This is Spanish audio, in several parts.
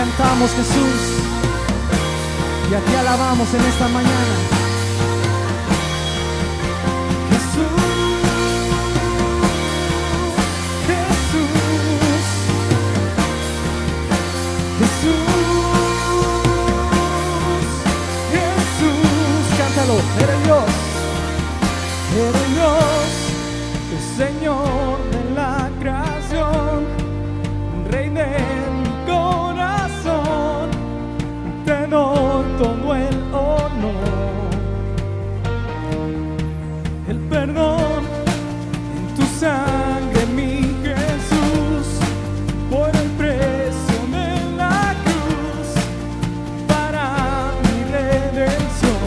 cantamos, Jesús, y a ti alabamos en esta mañana. Jesús, Jesús, Jesús, Jesús, cántalo. Eres Dios, el Señor de la creación, Rey de mi corazón, te doy todo el honor, el perdón en tu sangre, mi Jesús, por el precio de la cruz, para mi redención.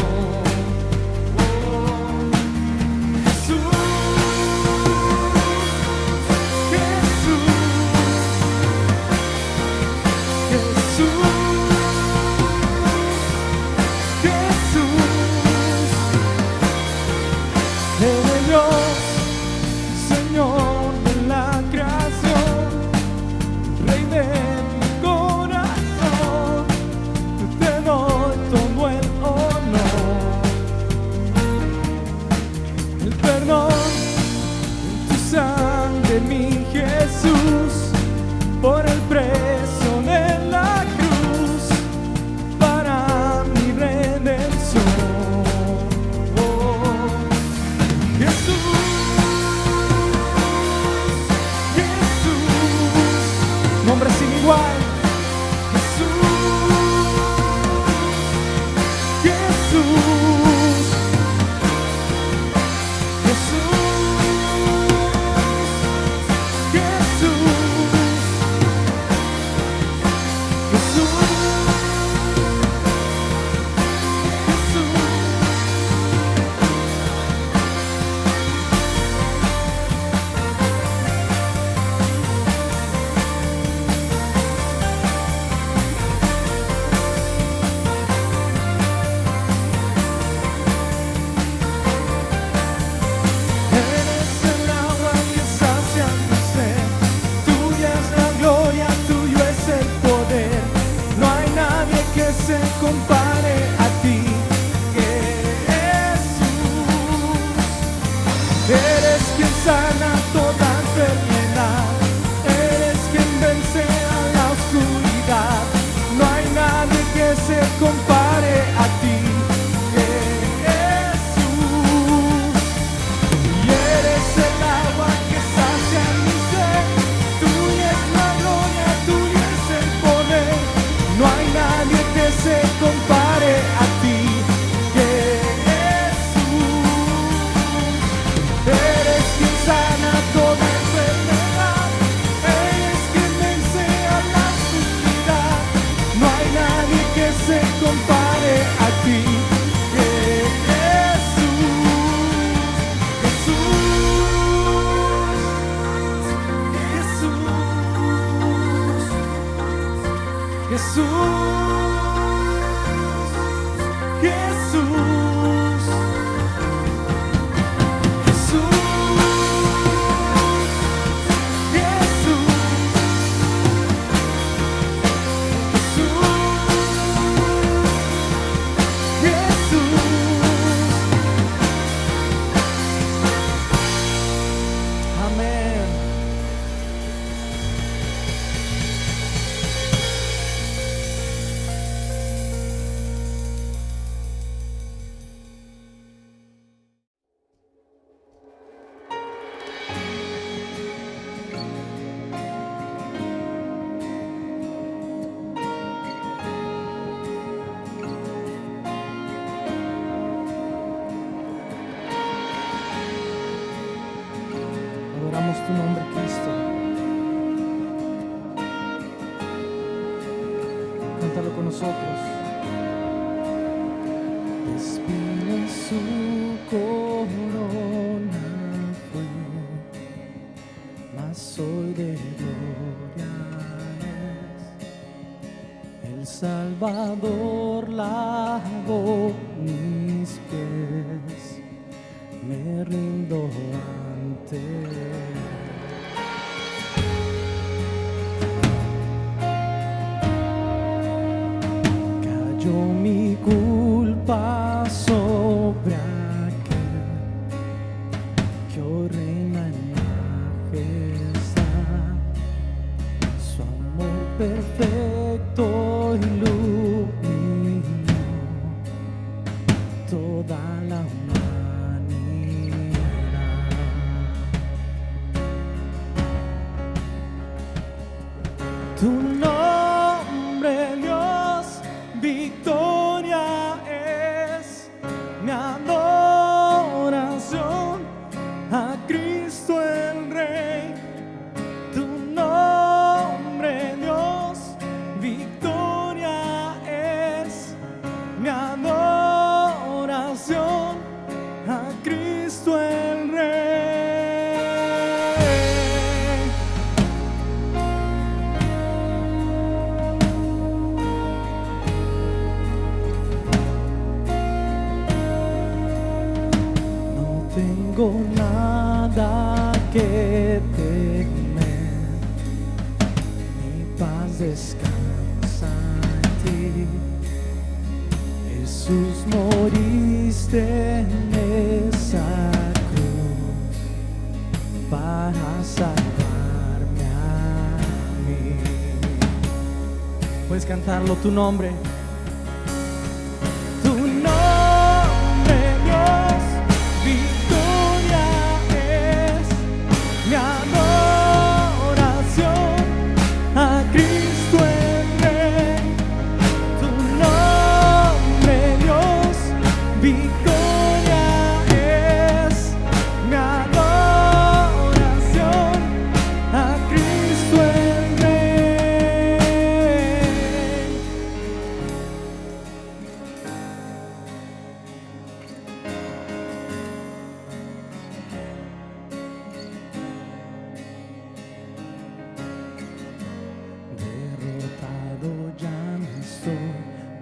Jesús, por el precio de la cruz, para mi redención. Jesús, Jesús, nombre sin igual. Jesús, Jesús, Jesús. Compare a ti, Jesús. Eres quien sana toda enfermedad, eres quien vence a la oscuridad. No hay nadie que se compare a ti, Jesús. Y eres el agua que sacia mi sed, tuya es la gloria, tuyo es el poder. No hay nadie que se compare a ti, Jesús. Eres quien sana toda enfermedad, eres quien vence a la oscuridad. No hay nadie que se compare a ti, Jesús, Jesús, Jesús. Adoramos tu nombre, Cristo. Cántalo con nosotros. Espina en su corona fue, mas hoy de gloria es. El Salvador lavó mis pies, me rindo ante Él. cargó mi culpa sobre aquel que hoy reina en majestad. Su amor perfecto iluminó toda la humanidad. Tu nombre, Dios, victoria es mi adoración a Cristo el Rey. Tu nombre, Dios, victoria es mi adoración a Cristo el Rey. Tengo nada que temer, mi paz descansa en ti. Jesús, moriste en esa cruz para salvarme a mí. Puedes cantarlo, tu nombre. Tu nombre, Dios, victoria es mi adoración a Cristo el Rey. Tu nombre, Dios, victoria es mi adoración a Cristo el Rey. Derrotado ya no estoy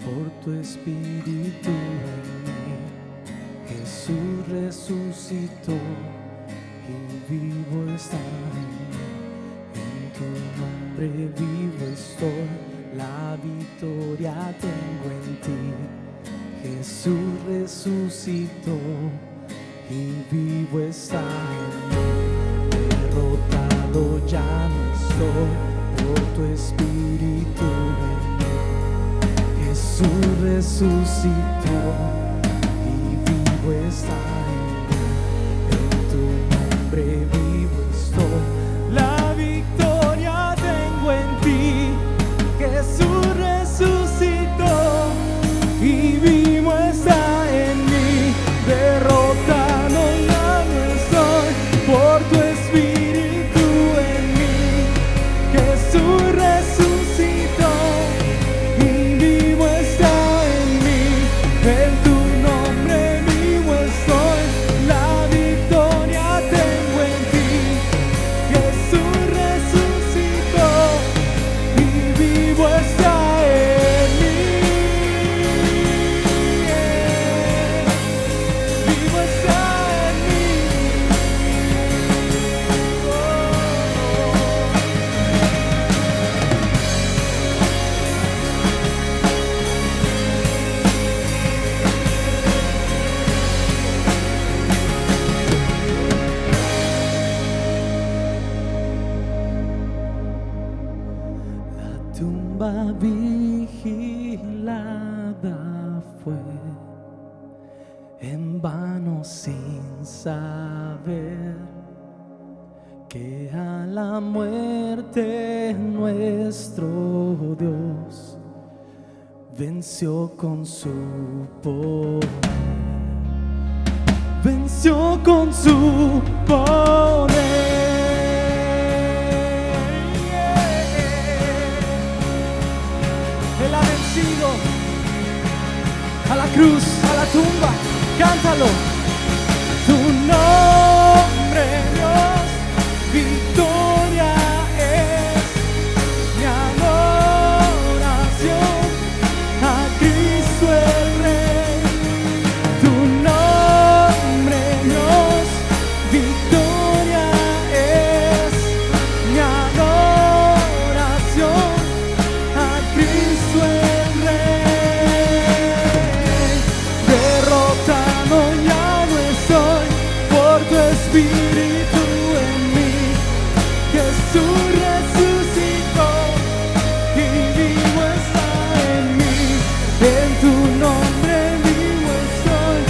por tu espíritu en mí. Jesús resucitó y vivo está en mí. En tu nombre vivo estoy, la victoria tengo en ti. Jesús resucitó y vivo está en mí. Derrotado ya no estoy por tu espíritu en mí. Jesús resucitó y vivo está en mí. En tu nombre vivo estoy, la victoria tengo en ti. Jesús resucitó y vivo está en mí. Derrotado ya no estoy por tu espíritu en mí. Jesús resucitó y vivo está en mí. En tu nombre vivo estoy, la victoria tengo en ti. Jesús resucitó y vivo está en mí. Vivo está en mí. La tumba vigilada fue en vano sin saber que a la muerte nuestro Dios venció con su poder. Venció con su poder. Él ha vencido a la cruz, a la tumba. Cántalo. Tu nombre, Dios, victoria es mi adoración a Cristo el Rey. Tu nombre, Dios, victoria es mi adoración a Cristo el Rey. Espíritu en mí. Jesús resucitó y vivo está en mí. En tu nombre vivo estoy,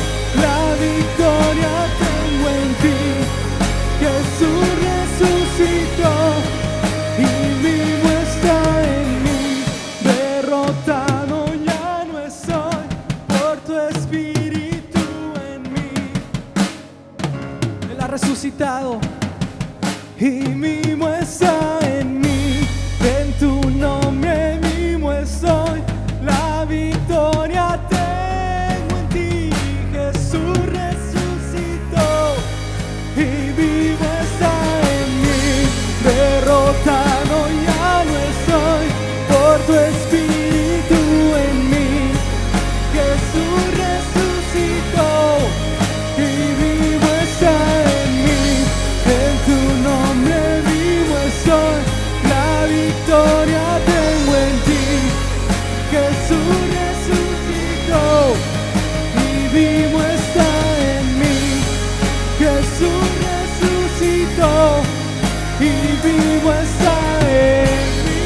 la victoria tengo en ti. Jesús resucitó y vivo está en mí. Derrotado ya no estoy por tu Espíritu en mí. Él ha resucitado y vivo está en mí. En tu nombre vivo estoy, la victoria tengo en ti. Jesús resucitó y vivo está en mí. Derrotado ya no estoy por tu Espíritu en mí. Jesús resucitó y vivo está en mí. En tu nombre vivo estoy, la victoria tengo en ti. Jesús resucitó y vivo está en mí. Jesús resucitó y vivo está en mí.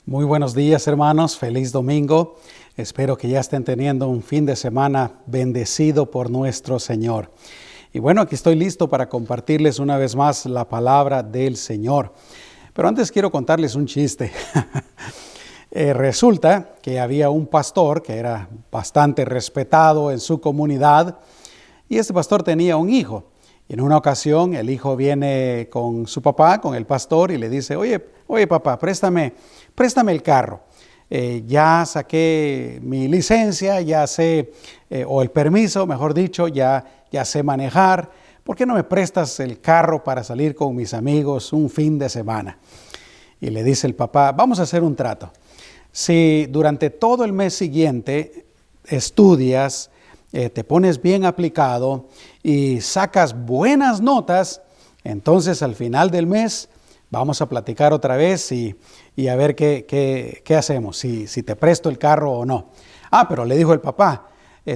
Muy buenos días, hermanos. Feliz domingo. Espero que ya estén teniendo un fin de semana bendecido por nuestro Señor. Y bueno, aquí estoy listo para compartirles una vez más la palabra del Señor. Pero antes quiero contarles un chiste. Resulta que había un pastor que era bastante respetado en su comunidad y este pastor tenía un hijo. Y en una ocasión el hijo viene con su papá, con el pastor, y le dice, oye papá, préstame el carro. Ya saqué mi licencia, ya sé, o el permiso, mejor dicho, ya sé manejar. ¿Por qué no me prestas el carro para salir con mis amigos un fin de semana? Y le dice el papá, vamos a hacer un trato. Si durante todo el mes siguiente estudias, te pones bien aplicado y sacas buenas notas, entonces al final del mes vamos a platicar otra vez y a ver qué hacemos, si te presto el carro o no. Pero le dijo el papá,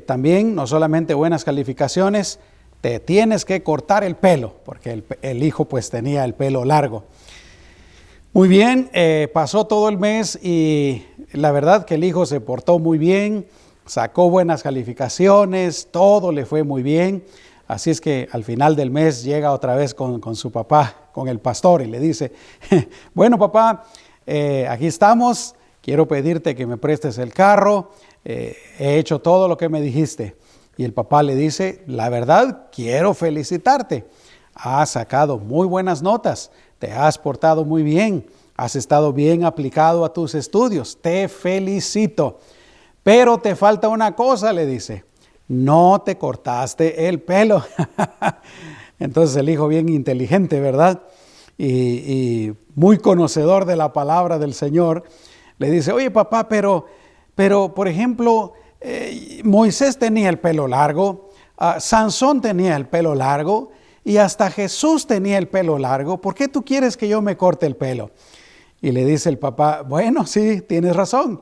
también no solamente buenas calificaciones, te tienes que cortar el pelo, porque el hijo pues tenía el pelo largo. Muy bien, pasó todo el mes y la verdad que el hijo se portó muy bien, sacó buenas calificaciones, todo le fue muy bien. Así es que al final del mes llega otra vez con su papá, con el pastor, y le dice, bueno papá, aquí estamos, quiero pedirte que me prestes el carro, he hecho todo lo que me dijiste. Y el papá le dice, la verdad, quiero felicitarte, has sacado muy buenas notas, te has portado muy bien, has estado bien aplicado a tus estudios, te felicito. Pero te falta una cosa, le dice, no te cortaste el pelo. Entonces el hijo bien inteligente, ¿verdad? Y muy conocedor de la palabra del Señor, le dice, oye papá, pero por ejemplo, Moisés tenía el pelo largo, Sansón tenía el pelo largo y hasta Jesús tenía el pelo largo. ¿Por qué tú quieres que yo me corte el pelo? Y le dice el papá, bueno, sí, tienes razón.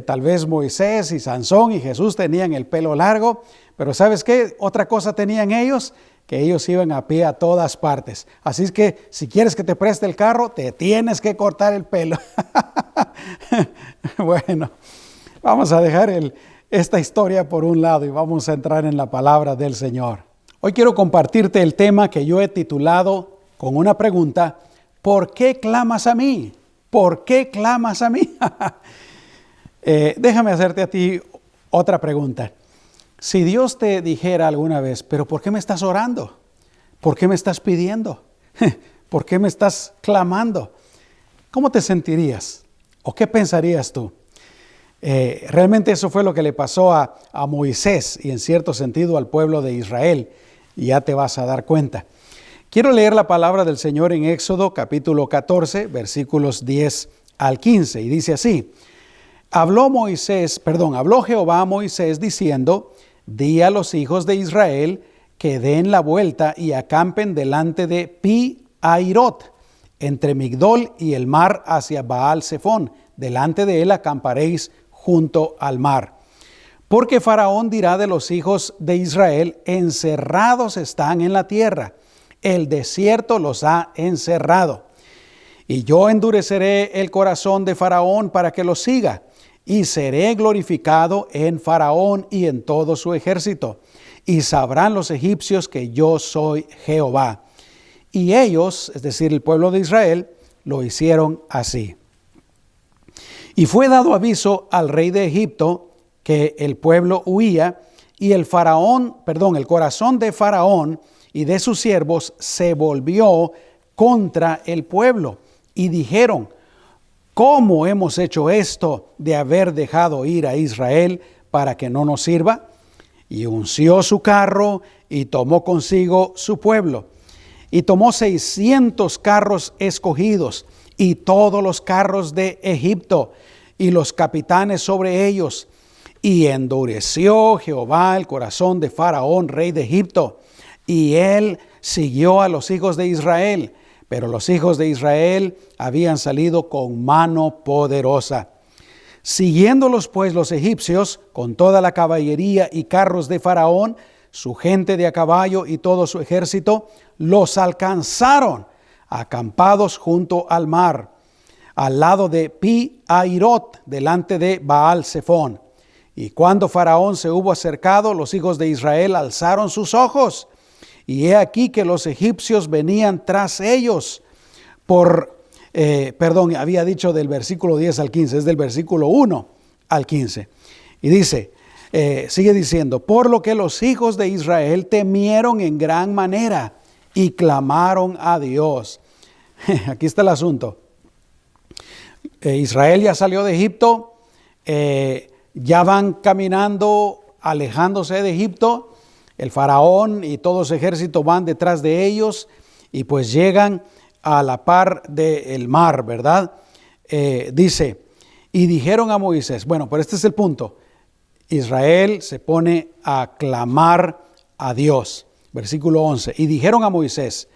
Tal vez Moisés y Sansón y Jesús tenían el pelo largo, pero ¿sabes qué? Otra cosa tenían ellos, que ellos iban a pie a todas partes. Así es que si quieres que te preste el carro, te tienes que cortar el pelo. Bueno, vamos a dejar esta historia por un lado y vamos a entrar en la palabra del Señor. Hoy quiero compartirte el tema que yo he titulado con una pregunta, ¿por qué clamas a mí? ¿Por qué clamas a mí? Déjame hacerte a ti otra pregunta. Si Dios te dijera alguna vez, pero ¿por qué me estás orando? ¿Por qué me estás pidiendo? ¿Por qué me estás clamando? ¿Cómo te sentirías? ¿O qué pensarías tú? Realmente eso fue lo que le pasó a Moisés y en cierto sentido al pueblo de Israel. Y ya te vas a dar cuenta. Quiero leer la palabra del Señor en Éxodo capítulo 14, versículos 10 al 15. Y dice así: Habló Jehová a Moisés diciendo: Di a los hijos de Israel que den la vuelta y acampen delante de Pi-Hahirot, entre Migdol y el mar hacia Baal-Zephón. Delante de él acamparéis junto al mar. Porque Faraón dirá de los hijos de Israel: encerrados están en la tierra, el desierto los ha encerrado. Y yo endureceré el corazón de Faraón para que los siga, y seré glorificado en Faraón y en todo su ejército. Y sabrán los egipcios que yo soy Jehová. Y ellos, es decir, el pueblo de Israel, lo hicieron así. Y fue dado aviso al rey de Egipto que el pueblo huía, y el corazón de Faraón y de sus siervos se volvió contra el pueblo. Y dijeron: ¿cómo hemos hecho esto de haber dejado ir a Israel para que no nos sirva? Y unció su carro y tomó consigo su pueblo. Y tomó 600 carros escogidos y todos los carros de Egipto y los capitanes sobre ellos. Y endureció Jehová el corazón de Faraón, rey de Egipto, y él siguió a los hijos de Israel. Pero los hijos de Israel habían salido con mano poderosa. Siguiéndolos pues los egipcios con toda la caballería y carros de Faraón, su gente de a caballo y todo su ejército, los alcanzaron acampados junto al mar, al lado de Pi-Hahirot, delante de Baal-Zephón. Y cuando Faraón se hubo acercado, los hijos de Israel alzaron sus ojos, y he aquí que los egipcios venían tras ellos. Había dicho del versículo 10 al 15, es del versículo 1 al 15. Y dice, sigue diciendo: por lo que los hijos de Israel temieron en gran manera y clamaron a Dios. Aquí está el asunto. Israel ya salió de Egipto, ya van caminando, alejándose de Egipto. El faraón y todo su ejército van detrás de ellos y pues llegan a la par del mar, ¿verdad? Dice, y dijeron a Moisés, bueno, pero este es el punto. Israel se pone a clamar a Dios. Versículo 11, y dijeron a Moisés: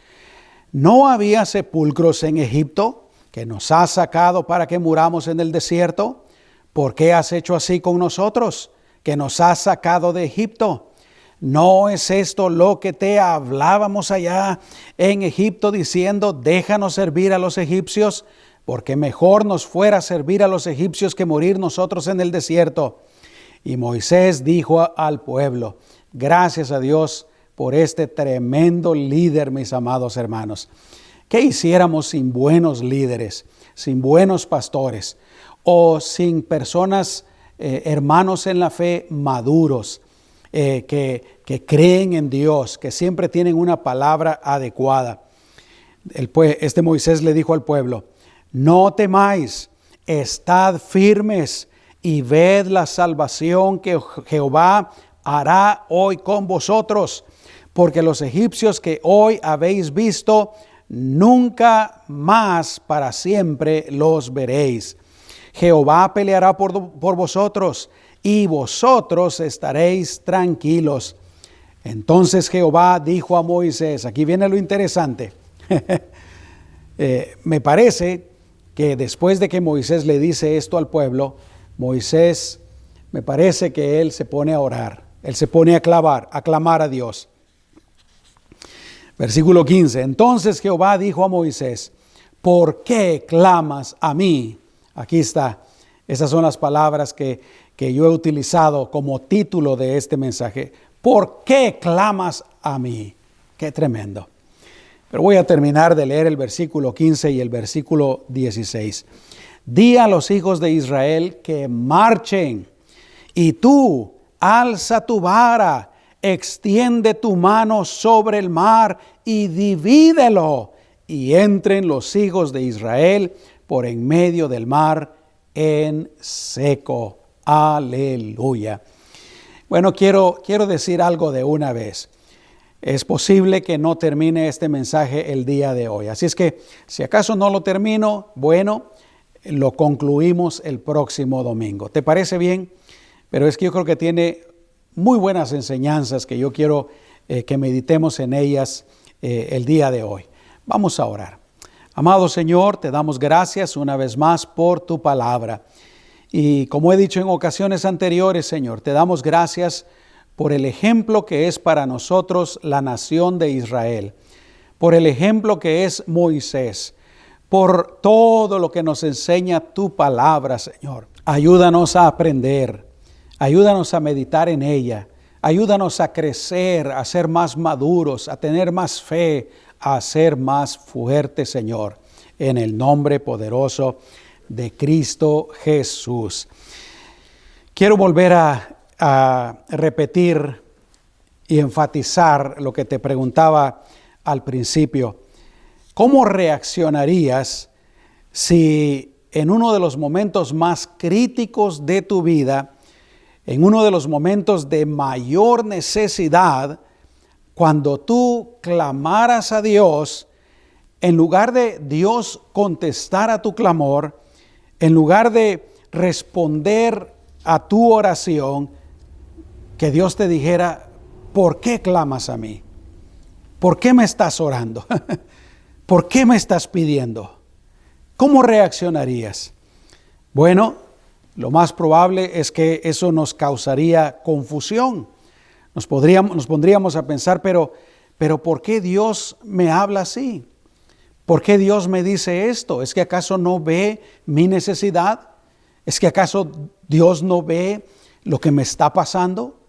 ¿no había sepulcros en Egipto que nos has sacado para que muramos en el desierto? ¿Por qué has hecho así con nosotros, que nos has sacado de Egipto? ¿No es esto lo que te hablábamos allá en Egipto, diciendo: déjanos servir a los egipcios, porque mejor nos fuera servir a los egipcios que morir nosotros en el desierto? Y Moisés dijo al pueblo: gracias a Dios por este tremendo líder, mis amados hermanos. ¿Qué hiciéramos sin buenos líderes, sin buenos pastores, o sin personas, hermanos en la fe maduros, que creen en Dios, que siempre tienen una palabra adecuada? Este Moisés le dijo al pueblo: no temáis, estad firmes y ved la salvación que Jehová hará hoy con vosotros, porque los egipcios que hoy habéis visto, nunca más para siempre los veréis. Jehová peleará por vosotros, y vosotros estaréis tranquilos. Entonces Jehová dijo a Moisés, aquí viene lo interesante, me parece que después de que Moisés le dice esto al pueblo, Moisés, me parece que él se pone a orar, él se pone a clamar a Dios. Versículo 15, entonces Jehová dijo a Moisés: ¿por qué clamas a mí? Aquí está, esas son las palabras que yo he utilizado como título de este mensaje. ¿Por qué clamas a mí? Qué tremendo. Pero voy a terminar de leer el versículo 15 y el versículo 16. Di a los hijos de Israel que marchen. Y tú, alza tu vara, extiende tu mano sobre el mar y divídelo. Y entren los hijos de Israel por en medio del mar en seco. Aleluya. Bueno, quiero decir algo de una vez. Es posible que no termine este mensaje el día de hoy. Así es que si acaso no lo termino, bueno, lo concluimos el próximo domingo. ¿Te parece bien? Pero es que yo creo que tiene muy buenas enseñanzas que yo quiero que meditemos en ellas el día de hoy. Vamos a orar. Amado Señor, te damos gracias una vez más por tu palabra. Y como he dicho en ocasiones anteriores, Señor, te damos gracias por el ejemplo que es para nosotros la nación de Israel, por el ejemplo que es Moisés, por todo lo que nos enseña tu palabra, Señor. Ayúdanos a aprender, ayúdanos a meditar en ella, ayúdanos a crecer, a ser más maduros, a tener más fe, a ser más fuertes, Señor, en el nombre poderoso de Cristo Jesús. Quiero volver a repetir y enfatizar lo que te preguntaba al principio. ¿Cómo reaccionarías si en uno de los momentos más críticos de tu vida, en uno de los momentos de mayor necesidad, cuando tú clamaras a Dios, en lugar de Dios contestar a tu clamor, en lugar de responder a tu oración, que Dios te dijera, ¿por qué clamas a mí? ¿Por qué me estás orando? ¿Por qué me estás pidiendo? ¿Cómo reaccionarías? Bueno, lo más probable es que eso nos causaría confusión. Nos pondríamos a pensar, pero ¿por qué Dios me habla así? ¿Por qué Dios me dice esto? ¿Es que acaso no ve mi necesidad? ¿Es que acaso Dios no ve lo que me está pasando?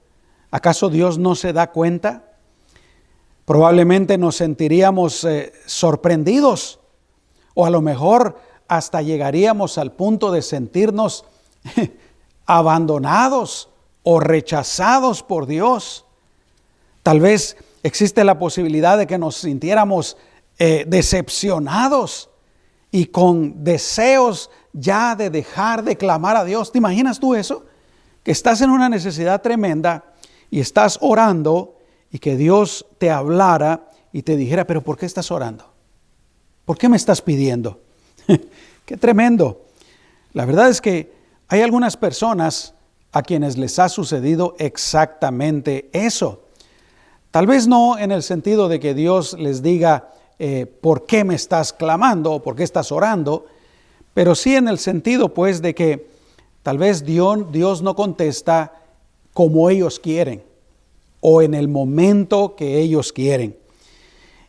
¿Acaso Dios no se da cuenta? Probablemente nos sentiríamos sorprendidos, o a lo mejor hasta llegaríamos al punto de sentirnos abandonados o rechazados por Dios. Tal vez existe la posibilidad de que nos sintiéramos decepcionados y con deseos ya de dejar de clamar a Dios. ¿Te imaginas tú eso? Que estás en una necesidad tremenda y estás orando y que Dios te hablara y te dijera, pero ¿por qué estás orando? ¿Por qué me estás pidiendo? ¡Qué tremendo! La verdad es que hay algunas personas a quienes les ha sucedido exactamente eso. Tal vez no en el sentido de que Dios les diga, ¿por qué me estás clamando o por qué estás orando? Pero sí en el sentido pues de que tal vez Dios no contesta como ellos quieren o en el momento que ellos quieren.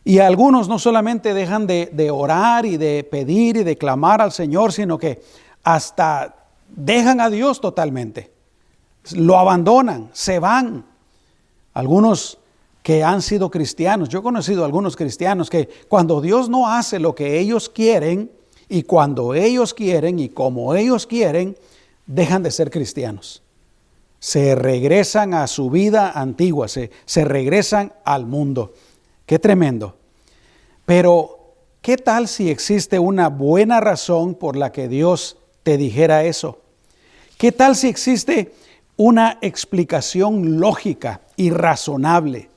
Y algunos no solamente dejan de orar y de pedir y de clamar al Señor, sino que hasta dejan a Dios totalmente. Lo abandonan, se van. Algunos que han sido cristianos, yo he conocido a algunos cristianos que cuando Dios no hace lo que ellos quieren y cuando ellos quieren y como ellos quieren, dejan de ser cristianos. Se regresan a su vida antigua, se regresan al mundo. ¡Qué tremendo! Pero, ¿qué tal si existe una buena razón por la que Dios te dijera eso? ¿Qué tal si existe una explicación lógica y razonable?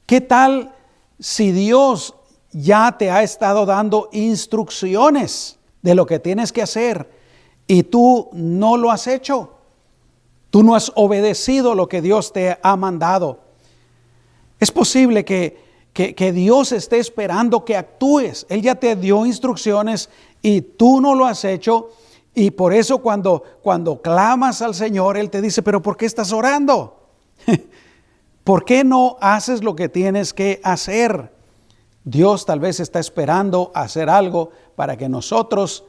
¿Qué tal si Dios ya te ha estado dando instrucciones de lo que tienes que hacer y tú no lo has hecho? Tú no has obedecido lo que Dios te ha mandado. Es posible que Dios esté esperando que actúes. Él ya te dio instrucciones y tú no lo has hecho. Y por eso cuando clamas al Señor, Él te dice, pero ¿por qué estás orando? ¿Por qué no haces lo que tienes que hacer? Dios tal vez está esperando hacer algo para que nosotros,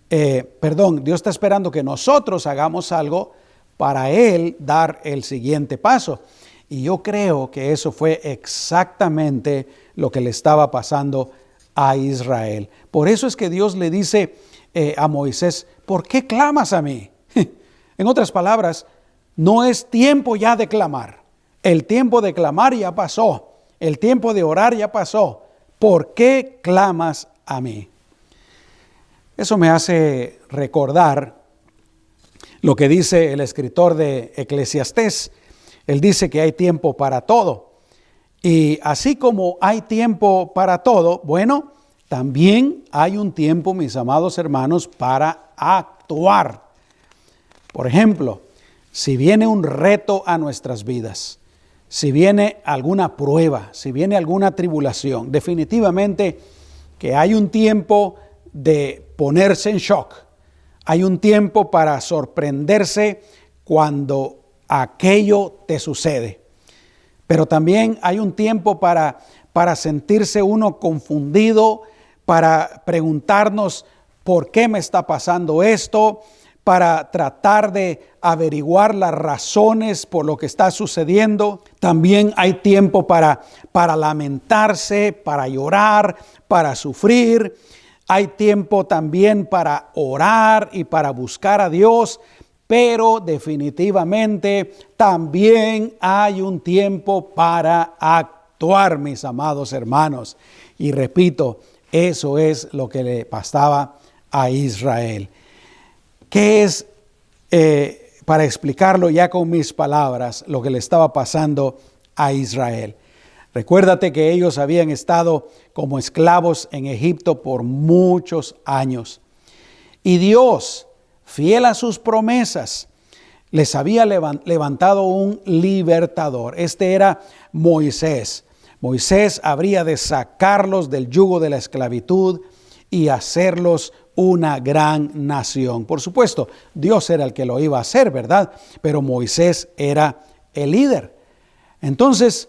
Dios está esperando que nosotros hagamos algo para Él dar el siguiente paso. Y yo creo que eso fue exactamente lo que le estaba pasando a Israel. Por eso es que Dios le dice a Moisés, ¿por qué clamas a mí? En otras palabras, no es tiempo ya de clamar. El tiempo de clamar ya pasó. El tiempo de orar ya pasó. ¿Por qué clamas a mí? Eso me hace recordar lo que dice el escritor de Eclesiastés. Él dice que hay tiempo para todo. Y así como hay tiempo para todo, bueno, también hay un tiempo, mis amados hermanos, para actuar. Por ejemplo, si viene un reto a nuestras vidas, si viene alguna prueba, si viene alguna tribulación, definitivamente que hay un tiempo de ponerse en shock. Hay un tiempo para sorprenderse cuando aquello te sucede. Pero también hay un tiempo para sentirse uno confundido, para preguntarnos por qué me está pasando esto, para tratar de averiguar las razones por lo que está sucediendo. También hay tiempo para lamentarse, para llorar, para sufrir. Hay tiempo también para orar y para buscar a Dios, pero definitivamente también hay un tiempo para actuar, mis amados hermanos. Y repito, eso es lo que le pasaba a Israel. ¿Qué es, para explicarlo ya con mis palabras, lo que le estaba pasando a Israel? Recuérdate que ellos habían estado como esclavos en Egipto por muchos años. Y Dios, fiel a sus promesas, les había levantado un libertador. Este era Moisés. Moisés habría de sacarlos del yugo de la esclavitud y hacerlos una gran nación. Por supuesto, Dios era el que lo iba a hacer, ¿verdad? Pero Moisés era el líder. Entonces,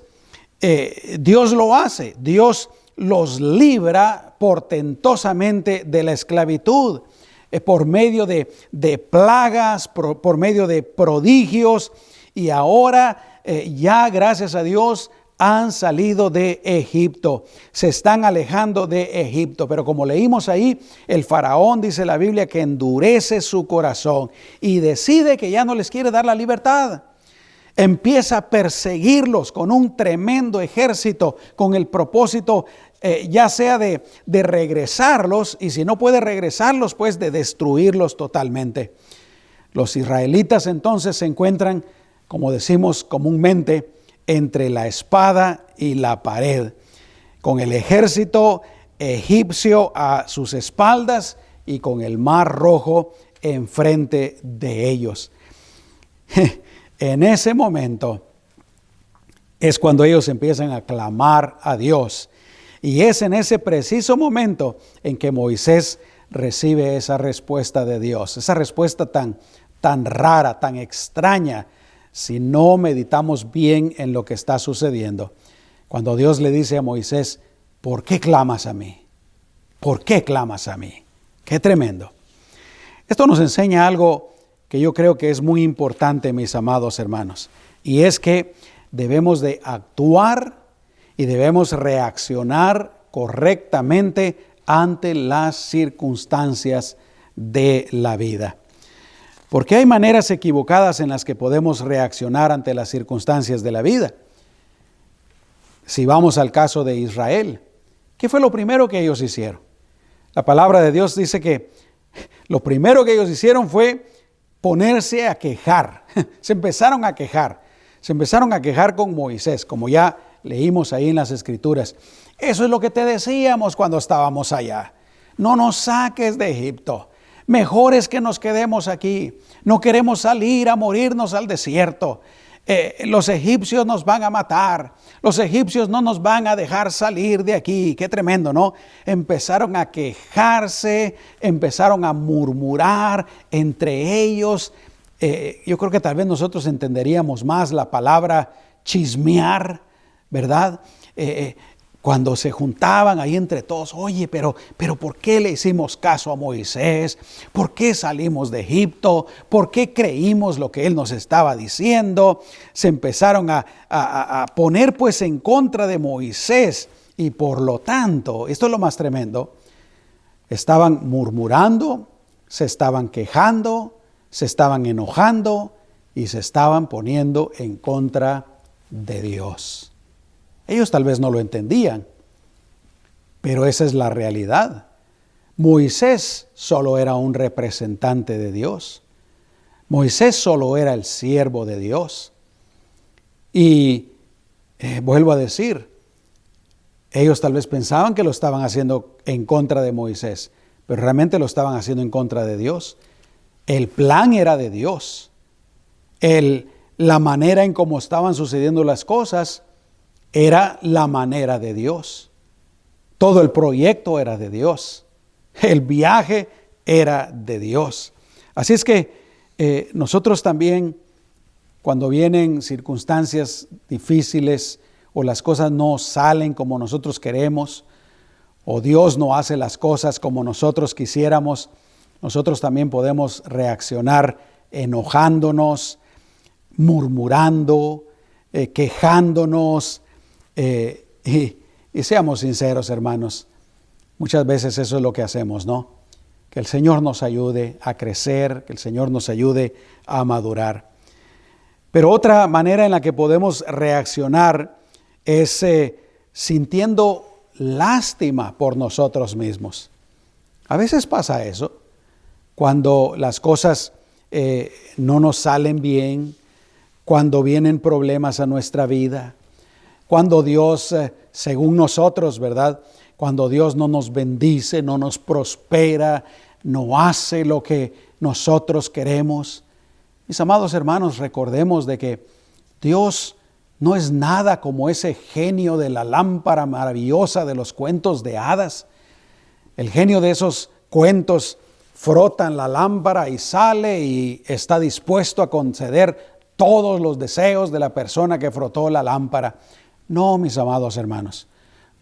Dios lo hace. Dios los libra portentosamente de la esclavitud por medio de plagas, por medio de prodigios, y ahora ya gracias a Dios han salido de Egipto, se están alejando de Egipto. Pero como leímos ahí, el faraón, dice la Biblia, que endurece su corazón y decide que ya no les quiere dar la libertad. Empieza a perseguirlos con un tremendo ejército, con el propósito ya sea de regresarlos, y si no puede regresarlos, pues de destruirlos totalmente. Los israelitas entonces se encuentran, como decimos comúnmente, entre la espada y la pared, con el ejército egipcio a sus espaldas y con el mar Rojo enfrente de ellos. En ese momento es cuando ellos empiezan a clamar a Dios. Y es en ese preciso momento en que Moisés recibe esa respuesta de Dios. Esa respuesta tan rara, tan extraña, si no meditamos bien en lo que está sucediendo. Cuando Dios le dice a Moisés, ¿por qué clamas a mí? ¿Por qué clamas a mí? Qué tremendo. Esto nos enseña algo que yo creo que es muy importante, mis amados hermanos, y es que debemos de actuar y debemos reaccionar correctamente ante las circunstancias de la vida. Porque hay maneras equivocadas en las que podemos reaccionar ante las circunstancias de la vida. Si vamos al caso de Israel, ¿qué fue lo primero que ellos hicieron? La palabra de Dios dice que lo primero que ellos hicieron fue ponerse a quejar. Se empezaron a quejar. Se empezaron a quejar con Moisés, como ya leímos ahí en las Escrituras. Eso es lo que te decíamos cuando estábamos allá. No nos saques de Egipto. Mejor es que nos quedemos aquí. No queremos salir a morirnos al desierto. Los egipcios nos van a matar. Los egipcios no nos van a dejar salir de aquí. Qué tremendo, ¿no? Empezaron a quejarse, empezaron a murmurar entre ellos. Yo creo que tal vez nosotros entenderíamos más la palabra chismear, ¿verdad? Cuando se juntaban ahí entre todos, oye, pero ¿por qué le hicimos caso a Moisés? ¿Por qué salimos de Egipto? ¿Por qué creímos lo que él nos estaba diciendo? Se empezaron a poner pues en contra de Moisés y por lo tanto, esto es lo más tremendo, estaban murmurando, se estaban quejando, se estaban enojando y se estaban poniendo en contra de Dios. Ellos tal vez no lo entendían, pero esa es la realidad. Moisés solo era un representante de Dios. Moisés solo era el siervo de Dios. Y vuelvo a decir, ellos tal vez pensaban que lo estaban haciendo en contra de Moisés, pero realmente lo estaban haciendo en contra de Dios. El plan era de Dios. La manera en cómo estaban sucediendo las cosas era la manera de Dios. Todo el proyecto era de Dios. El viaje era de Dios. Así es que nosotros también, cuando vienen circunstancias difíciles o las cosas no salen como nosotros queremos, o Dios no hace las cosas como nosotros quisiéramos, nosotros también podemos reaccionar enojándonos, murmurando, quejándonos, y seamos sinceros, hermanos, muchas veces eso es lo que hacemos, ¿no? Que el Señor nos ayude a crecer, que el Señor nos ayude a madurar. Pero otra manera en la que podemos reaccionar es sintiendo lástima por nosotros mismos. A veces pasa eso, cuando las cosas no nos salen bien, cuando vienen problemas a nuestra vida, cuando Dios, según nosotros, ¿verdad?, cuando Dios no nos bendice, no nos prospera, no hace lo que nosotros queremos. Mis amados hermanos, recordemos de que Dios no es nada como ese genio de la lámpara maravillosa de los cuentos de hadas. El genio de esos cuentos frota en la lámpara y sale y está dispuesto a conceder todos los deseos de la persona que frotó la lámpara. No, mis amados hermanos.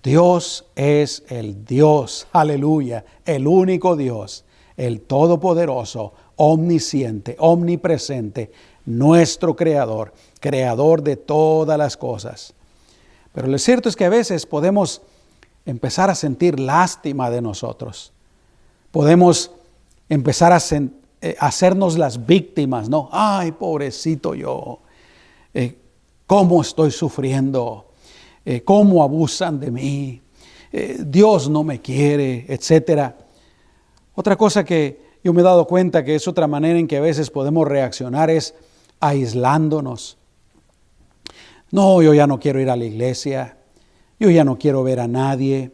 Dios es el Dios, aleluya, el único Dios, el todopoderoso, omnisciente, omnipresente, nuestro creador, creador de todas las cosas. Pero lo cierto es que a veces podemos empezar a sentir lástima de nosotros. Podemos empezar a hacernos las víctimas, ¿no? Ay, pobrecito yo, cómo estoy sufriendo. Cómo abusan de mí, Dios no me quiere, etc. Otra cosa que yo me he dado cuenta que es otra manera en que a veces podemos reaccionar es aislándonos. No, yo ya no quiero ir a la iglesia, yo ya no quiero ver a nadie,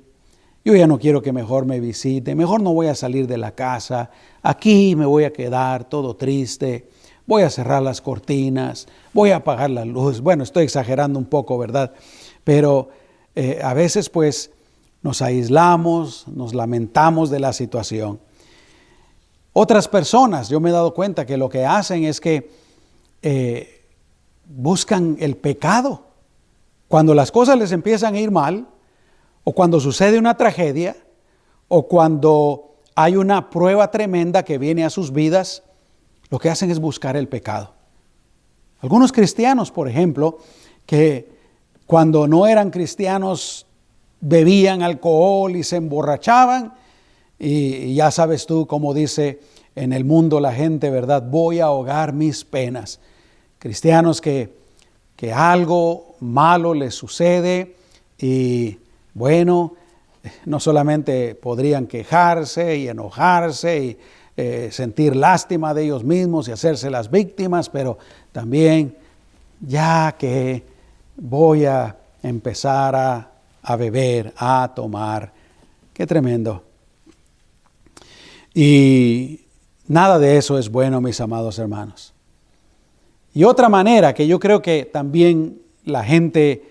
yo ya no quiero que mejor me visite, mejor no voy a salir de la casa, aquí me voy a quedar todo triste, voy a cerrar las cortinas, voy a apagar la luz. Bueno, estoy exagerando un poco, ¿verdad? Pero a veces pues nos aislamos, nos lamentamos de la situación. Otras personas, yo me he dado cuenta que lo que hacen es que buscan el pecado. Cuando las cosas les empiezan a ir mal, o cuando sucede una tragedia, o cuando hay una prueba tremenda que viene a sus vidas, lo que hacen es buscar el pecado. Algunos cristianos, por ejemplo, que cuando no eran cristianos bebían alcohol y se emborrachaban, y ya sabes tú cómo dice en el mundo la gente, ¿verdad? Voy a ahogar mis penas. Cristianos que algo malo les sucede y bueno, no solamente podrían quejarse y enojarse y sentir lástima de ellos mismos y hacerse las víctimas, pero también ya que voy a empezar a beber, a tomar. Qué tremendo. Y nada de eso es bueno, mis amados hermanos. Y otra manera que yo creo que también la gente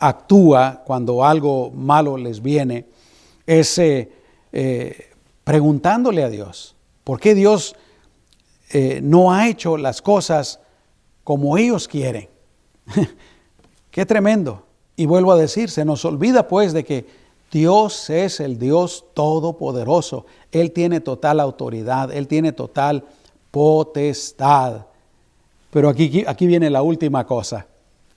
actúa cuando algo malo les viene es preguntándole a Dios, ¿por qué Dios no ha hecho las cosas como ellos quieren? Qué tremendo. Y vuelvo a decir, se nos olvida pues de que Dios es el Dios todopoderoso. Él tiene total autoridad, Él tiene total potestad. Pero aquí viene la última cosa,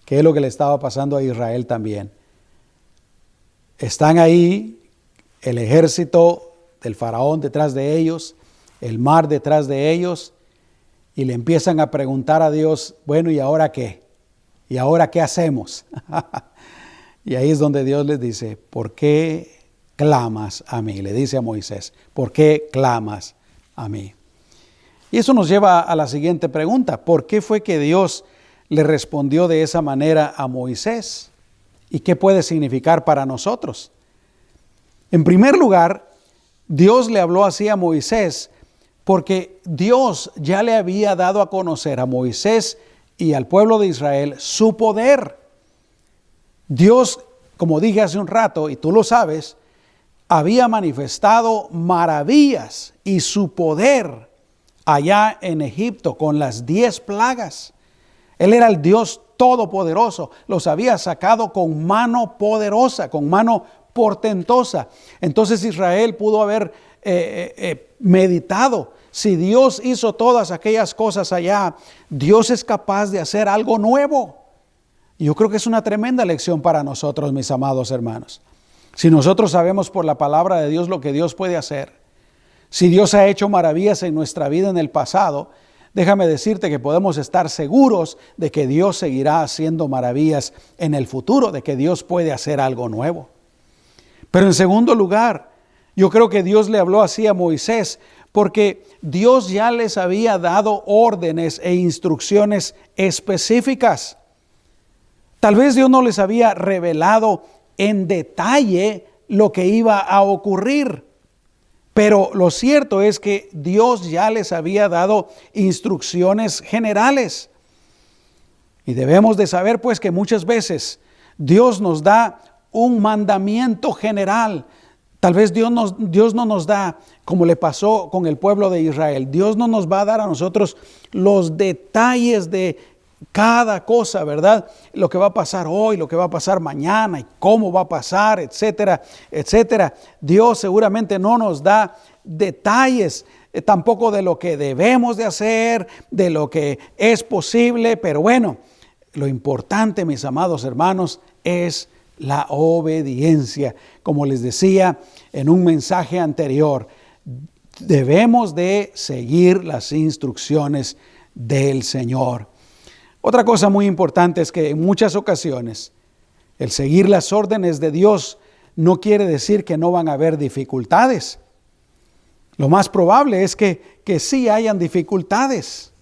que es lo que le estaba pasando a Israel también. Están ahí, el ejército del faraón detrás de ellos, el mar detrás de ellos, y le empiezan a preguntar a Dios, bueno, ¿y ahora qué? ¿Y ahora qué hacemos? Y ahí es donde Dios les dice, ¿por qué clamas a mí? Le dice a Moisés, ¿por qué clamas a mí? Y eso nos lleva a la siguiente pregunta, ¿por qué fue que Dios le respondió de esa manera a Moisés? ¿Y qué puede significar para nosotros? En primer lugar, Dios le habló así a Moisés porque Dios ya le había dado a conocer a Moisés y al pueblo de Israel su poder. Dios, como dije hace un rato, y tú lo sabes, había manifestado maravillas y su poder allá en Egipto con las 10 plagas. Él era el Dios todopoderoso, los había sacado con mano poderosa, con mano portentosa. Entonces Israel pudo haber meditado, si Dios hizo todas aquellas cosas allá, Dios es capaz de hacer algo nuevo. Y yo creo que es una tremenda lección para nosotros, mis amados hermanos. Si nosotros sabemos por la palabra de Dios lo que Dios puede hacer, si Dios ha hecho maravillas en nuestra vida en el pasado, déjame decirte que podemos estar seguros de que Dios seguirá haciendo maravillas en el futuro, de que Dios puede hacer algo nuevo. Pero en segundo lugar, yo creo que Dios le habló así a Moisés porque Dios ya les había dado órdenes e instrucciones específicas. Tal vez Dios no les había revelado en detalle lo que iba a ocurrir, pero lo cierto es que Dios ya les había dado instrucciones generales. Y debemos de saber pues que muchas veces Dios nos da un mandamiento general. Tal vez Dios no nos da, como le pasó con el pueblo de Israel, Dios no nos va a dar a nosotros los detalles de cada cosa, ¿verdad? Lo que va a pasar hoy, lo que va a pasar mañana y cómo va a pasar, etcétera, etcétera. Dios seguramente no nos da detalles tampoco de lo que debemos de hacer, de lo que es posible, pero bueno, lo importante, mis amados hermanos, es la obediencia. Como les decía en un mensaje anterior, debemos de seguir las instrucciones del Señor. Otra cosa muy importante es que en muchas ocasiones el seguir las órdenes de Dios no quiere decir que no van a haber dificultades. Lo más probable es que sí hayan dificultades,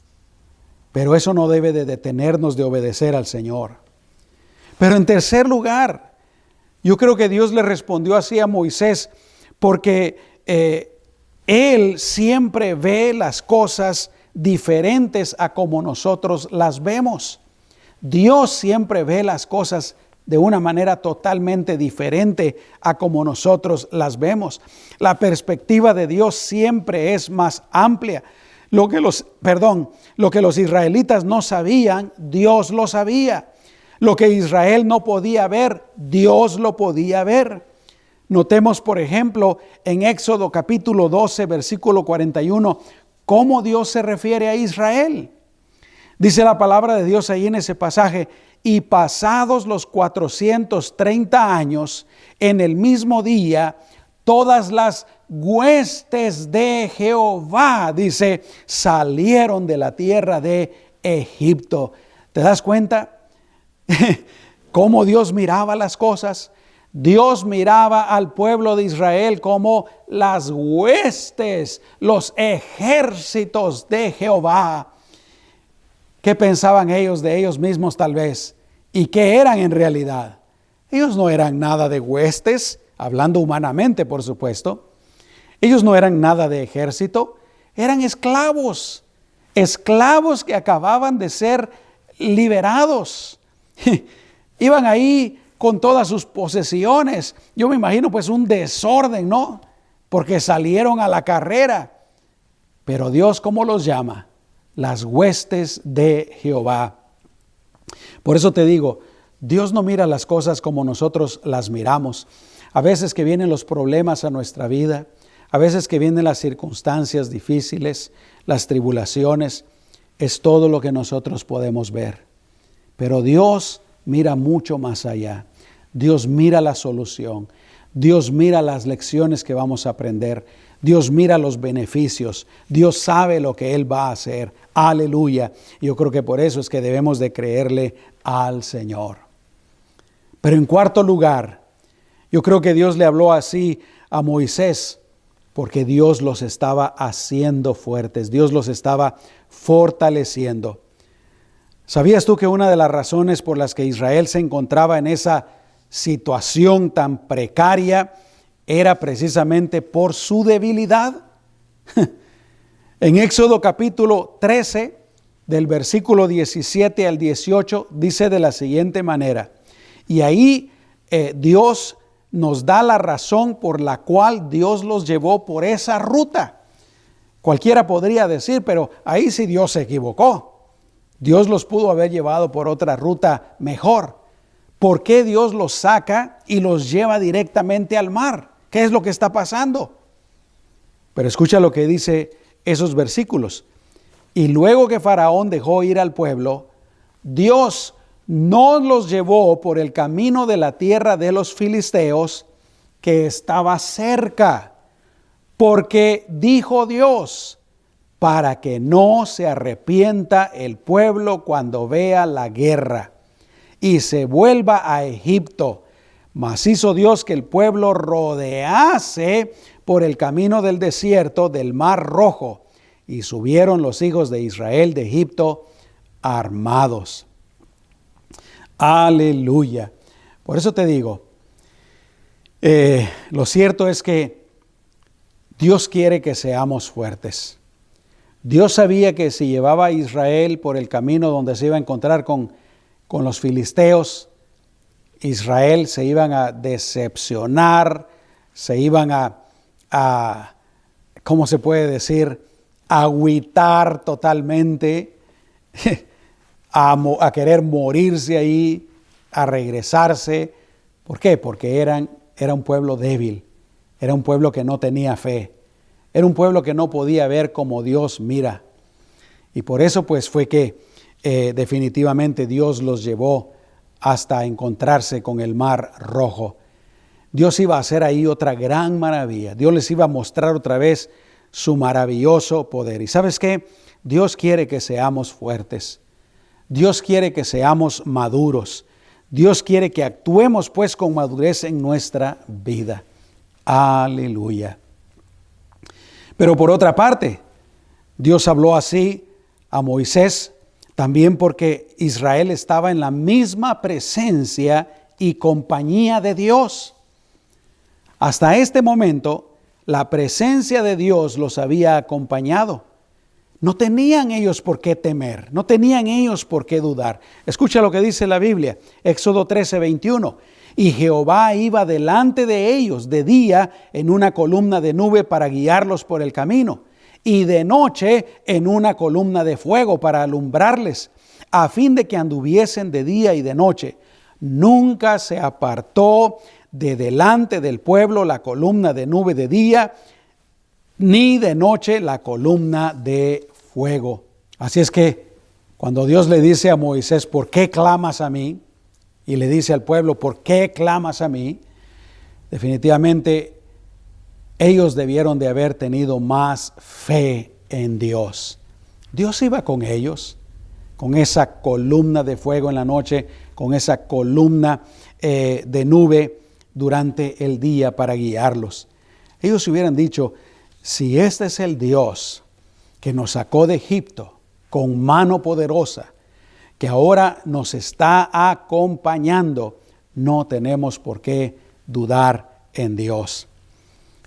pero eso no debe de detenernos de obedecer al Señor. Pero en tercer lugar, yo creo que Dios le respondió así a Moisés porque Él siempre ve las cosas diferentes a como nosotros las vemos. Dios siempre ve las cosas de una manera totalmente diferente a como nosotros las vemos. La perspectiva de Dios siempre es más amplia. Lo que los israelitas no sabían, Dios lo sabía. Lo que Israel no podía ver, Dios lo podía ver. Notemos, por ejemplo, en Éxodo capítulo 12, versículo 41, cómo Dios se refiere a Israel. Dice la palabra de Dios ahí en ese pasaje, y pasados los 430 años, en el mismo día, todas las huestes de Jehová, dice, salieron de la tierra de Egipto. ¿Te das cuenta? Cómo Dios miraba las cosas. Dios miraba al pueblo de Israel como las huestes, los ejércitos de Jehová. ¿Qué pensaban ellos de ellos mismos tal vez? ¿Y qué eran en realidad? Ellos no eran nada de huestes, hablando humanamente por supuesto. Ellos no eran nada de ejército, eran esclavos. Esclavos que acababan de ser liberados. Iban ahí con todas sus posesiones. Yo me imagino pues un desorden, ¿no? Porque salieron a la carrera. Pero Dios, ¿cómo los llama? Las huestes de Jehová. Por eso te digo, Dios no mira las cosas como nosotros las miramos. A veces que vienen los problemas a nuestra vida, a veces que vienen las circunstancias difíciles, las tribulaciones, es todo lo que nosotros podemos ver. Pero Dios mira mucho más allá. Dios mira la solución. Dios mira las lecciones que vamos a aprender. Dios mira los beneficios. Dios sabe lo que Él va a hacer. Aleluya. Yo creo que por eso es que debemos de creerle al Señor. Pero en cuarto lugar, yo creo que Dios le habló así a Moisés porque Dios los estaba haciendo fuertes. Dios los estaba fortaleciendo. ¿Sabías tú que una de las razones por las que Israel se encontraba en esa situación tan precaria era precisamente por su debilidad? En Éxodo capítulo 13, del versículo 17 al 18, dice de la siguiente manera, y ahí Dios nos da la razón por la cual Dios los llevó por esa ruta. Cualquiera podría decir, pero ahí sí Dios se equivocó. Dios los pudo haber llevado por otra ruta mejor. ¿Por qué Dios los saca y los lleva directamente al mar? ¿Qué es lo que está pasando? Pero escucha lo que dice esos versículos. Y luego que Faraón dejó ir al pueblo, Dios no los llevó por el camino de la tierra de los filisteos que estaba cerca, porque dijo Dios, para que no se arrepienta el pueblo cuando vea la guerra y se vuelva a Egipto. Mas hizo Dios que el pueblo rodease por el camino del desierto del Mar Rojo, y subieron los hijos de Israel de Egipto armados. Aleluya. Por eso te digo, lo cierto es que Dios quiere que seamos fuertes. Dios sabía que si llevaba a Israel por el camino donde se iba a encontrar con los filisteos, Israel se iban a decepcionar, se iban a ¿cómo se puede decir? Agüitar totalmente, a querer morirse ahí, a regresarse. ¿Por qué? Porque era un pueblo débil, era un pueblo que no tenía fe. Era un pueblo que no podía ver como Dios mira. Y por eso pues fue que definitivamente Dios los llevó hasta encontrarse con el Mar Rojo. Dios iba a hacer ahí otra gran maravilla. Dios les iba a mostrar otra vez su maravilloso poder. ¿Y sabes qué? Dios quiere que seamos fuertes. Dios quiere que seamos maduros. Dios quiere que actuemos pues con madurez en nuestra vida. Aleluya. Pero por otra parte, Dios habló así a Moisés también porque Israel estaba en la misma presencia y compañía de Dios. Hasta este momento, la presencia de Dios los había acompañado. No tenían ellos por qué temer, no tenían ellos por qué dudar. Escucha lo que dice la Biblia, Éxodo 13:21. Y Jehová iba delante de ellos de día en una columna de nube para guiarlos por el camino, y de noche en una columna de fuego para alumbrarles, a fin de que anduviesen de día y de noche. Nunca se apartó de delante del pueblo la columna de nube de día, ni de noche la columna de fuego. Así es que cuando Dios le dice a Moisés, ¿por qué clamas a mí? Y le dice al pueblo, ¿por qué clamas a mí? Definitivamente ellos debieron de haber tenido más fe en Dios. Dios iba con ellos, con esa columna de fuego en la noche, con esa columna de nube durante el día para guiarlos. Ellos hubieran dicho, si este es el Dios que nos sacó de Egipto con mano poderosa, que ahora nos está acompañando, no tenemos por qué dudar en Dios.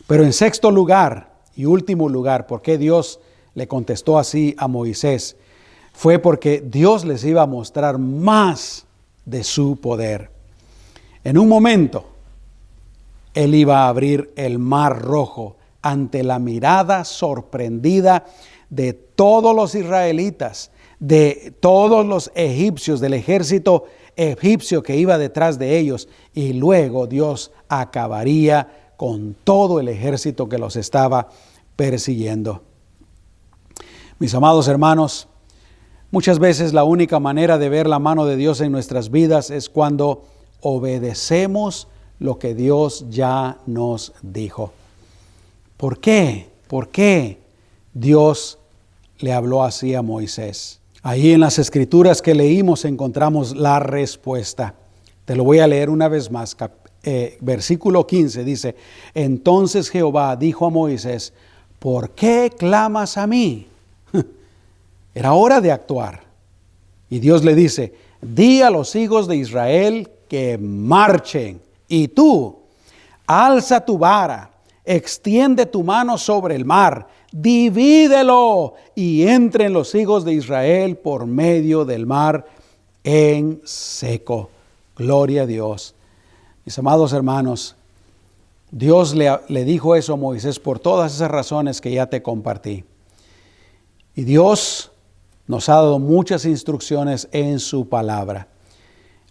Pero en sexto lugar y último lugar, ¿por qué Dios le contestó así a Moisés? Fue porque Dios les iba a mostrar más de su poder. En un momento, Él iba a abrir el Mar Rojo ante la mirada sorprendida de todos los israelitas, de todos los egipcios, del ejército egipcio que iba detrás de ellos, y luego Dios acabaría con todo el ejército que los estaba persiguiendo. Mis amados hermanos, muchas veces la única manera de ver la mano de Dios en nuestras vidas es cuando obedecemos lo que Dios ya nos dijo. ¿Por qué? ¿Por qué Dios le habló así a Moisés? Ahí en las escrituras que leímos encontramos la respuesta. Te lo voy a leer una vez más. Versículo 15 dice: entonces Jehová dijo a Moisés: ¿por qué clamas a mí? Era hora de actuar. Y Dios le dice: di a los hijos de Israel que marchen. Y tú, alza tu vara, extiende tu mano sobre el mar, divídelo y entren los hijos de Israel por medio del mar en seco. Gloria a Dios. Mis amados hermanos, Dios le dijo eso a Moisés por todas esas razones que ya te compartí. Y Dios nos ha dado muchas instrucciones en su palabra.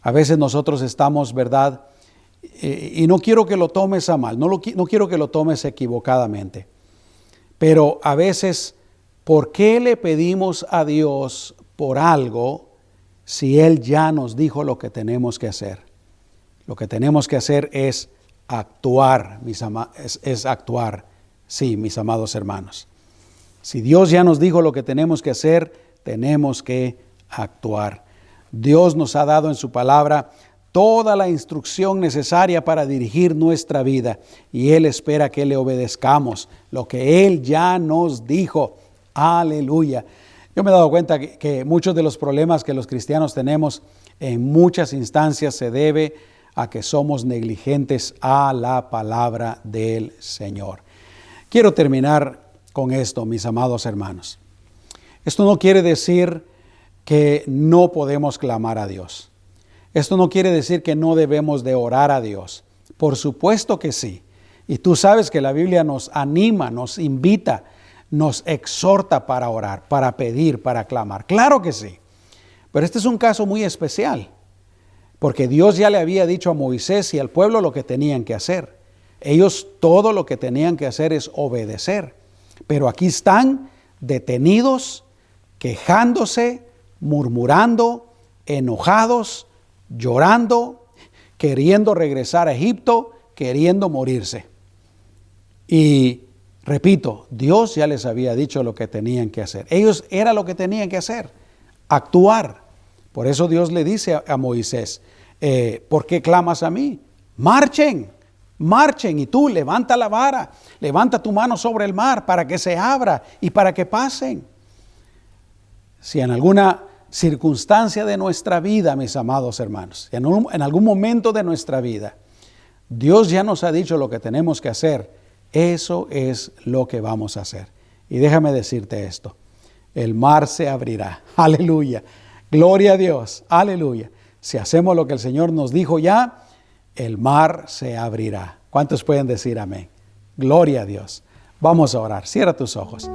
A veces nosotros estamos, ¿verdad? Y no quiero que lo tomes a mal, no quiero que lo tomes equivocadamente. Pero a veces, ¿por qué le pedimos a Dios por algo si Él ya nos dijo lo que tenemos que hacer? Lo que tenemos que hacer es actuar, es actuar, sí, mis amados hermanos. Si Dios ya nos dijo lo que tenemos que hacer, tenemos que actuar. Dios nos ha dado en su palabra toda la instrucción necesaria para dirigir nuestra vida y Él espera que le obedezcamos lo que Él ya nos dijo. Aleluya. Yo me he dado cuenta que muchos de los problemas que los cristianos tenemos en muchas instancias se debe a que somos negligentes a la palabra del Señor. Quiero terminar con esto, mis amados hermanos. Esto no quiere decir que no podemos clamar a Dios. Esto no quiere decir que no debemos de orar a Dios. Por supuesto que sí. Y tú sabes que la Biblia nos anima, nos invita, nos exhorta para orar, para pedir, para clamar. Claro que sí. Pero este es un caso muy especial, porque Dios ya le había dicho a Moisés y al pueblo lo que tenían que hacer. Ellos todo lo que tenían que hacer es obedecer. Pero aquí están detenidos, quejándose, murmurando, enojados, llorando, queriendo regresar a Egipto, queriendo morirse. Y repito, Dios ya les había dicho lo que tenían que hacer. Ellos era lo que tenían que hacer, actuar. Por eso Dios le dice a Moisés: ¿por qué clamas a mí? Marchen, marchen, y tú levanta la vara, levanta tu mano sobre el mar para que se abra y para que pasen. Si en alguna circunstancia de nuestra vida, mis amados hermanos, en algún momento de nuestra vida, Dios ya nos ha dicho lo que tenemos que hacer, eso es lo que vamos a hacer. Y déjame decirte esto: el mar se abrirá. Aleluya. Gloria a Dios. Aleluya. Si hacemos lo que el Señor nos dijo ya, el mar se abrirá. ¿Cuántos pueden decir amén? Gloria a Dios. Vamos a orar. Cierra tus ojos.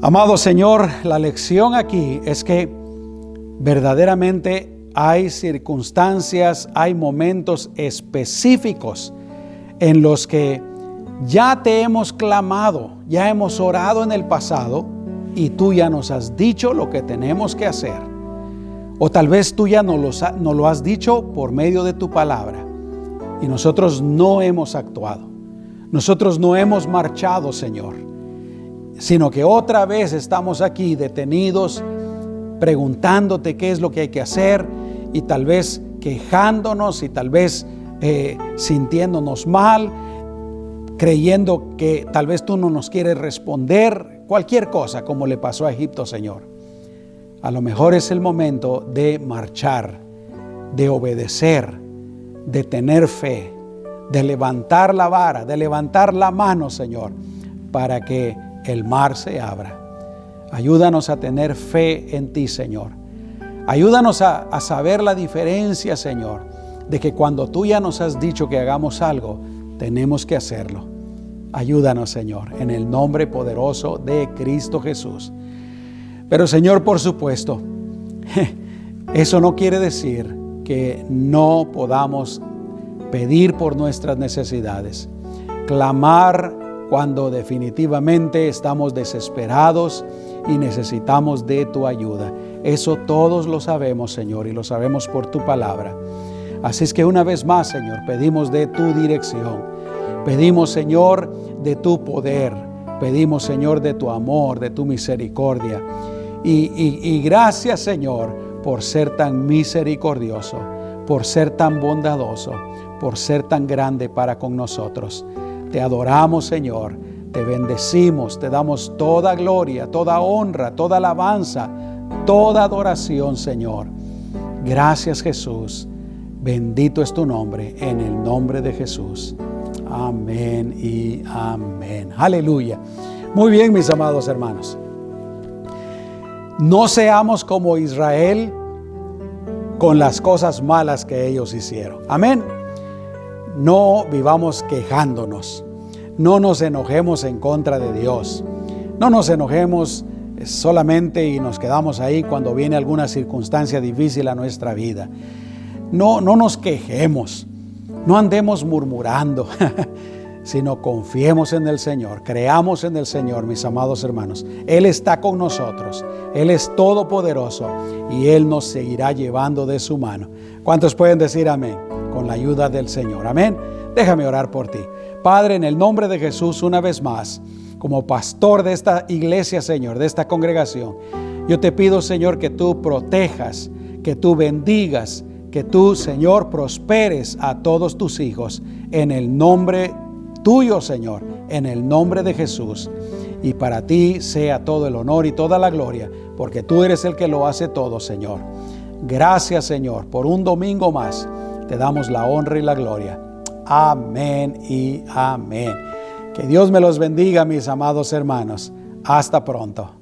Amado Señor, la lección aquí es que verdaderamente hay circunstancias, hay momentos específicos en los que ya te hemos clamado, ya hemos orado en el pasado y tú ya nos has dicho lo que tenemos que hacer. O tal vez tú ya nos lo has dicho por medio de tu palabra y nosotros no hemos actuado. Nosotros no hemos marchado, Señor, sino que otra vez estamos aquí detenidos, preguntándote qué es lo que hay que hacer y tal vez quejándonos y tal vez sintiéndonos mal, creyendo que tal vez tú no nos quieres responder, cualquier cosa como le pasó a Egipto, Señor. A lo mejor es el momento de marchar, de obedecer, de tener fe, de levantar la vara, de levantar la mano, Señor, para que el mar se abra. Ayúdanos a tener fe en ti, Señor. Ayúdanos a saber la diferencia, Señor, de que cuando tú ya nos has dicho que hagamos algo, tenemos que hacerlo. Ayúdanos, Señor, en el nombre poderoso de Cristo Jesús. Pero, Señor, por supuesto, eso no quiere decir que no podamos pedir por nuestras necesidades, clamar cuando definitivamente estamos desesperados y necesitamos de tu ayuda. Eso todos lo sabemos, Señor, y lo sabemos por tu palabra. Así es que una vez más, Señor, pedimos de tu dirección. Pedimos, Señor, de tu poder. Pedimos, Señor, de tu amor, de tu misericordia. Y gracias, Señor, por ser tan misericordioso, por ser tan bondadoso, por ser tan grande para con nosotros. Te adoramos, Señor, te bendecimos, te damos toda gloria, toda honra, toda alabanza, toda adoración, Señor. Gracias, Jesús. Bendito es tu nombre, en el nombre de Jesús. Amén y amén. Aleluya. Muy bien, mis amados hermanos. No seamos como Israel con las cosas malas que ellos hicieron. Amén. No vivamos quejándonos. No nos enojemos en contra de Dios. No nos enojemos solamente y nos quedamos ahí cuando viene alguna circunstancia difícil a nuestra vida. No nos quejemos. No andemos murmurando, sino confiemos en el Señor, creamos en el Señor, mis amados hermanos. Él está con nosotros, Él es todopoderoso y Él nos seguirá llevando de su mano. ¿Cuántos pueden decir amén? Con la ayuda del Señor, amén. Déjame orar por ti. Padre, en el nombre de Jesús, una vez más, como pastor de esta iglesia, Señor, de esta congregación, yo te pido, Señor, que tú protejas, que tú bendigas, que tú, Señor, prosperes a todos tus hijos en el nombre tuyo, Señor, en el nombre de Jesús. Y para ti sea todo el honor y toda la gloria, porque tú eres el que lo hace todo, Señor. Gracias, Señor, por un domingo más. Te damos la honra y la gloria. Amén y amén. Que Dios me los bendiga, mis amados hermanos. Hasta pronto.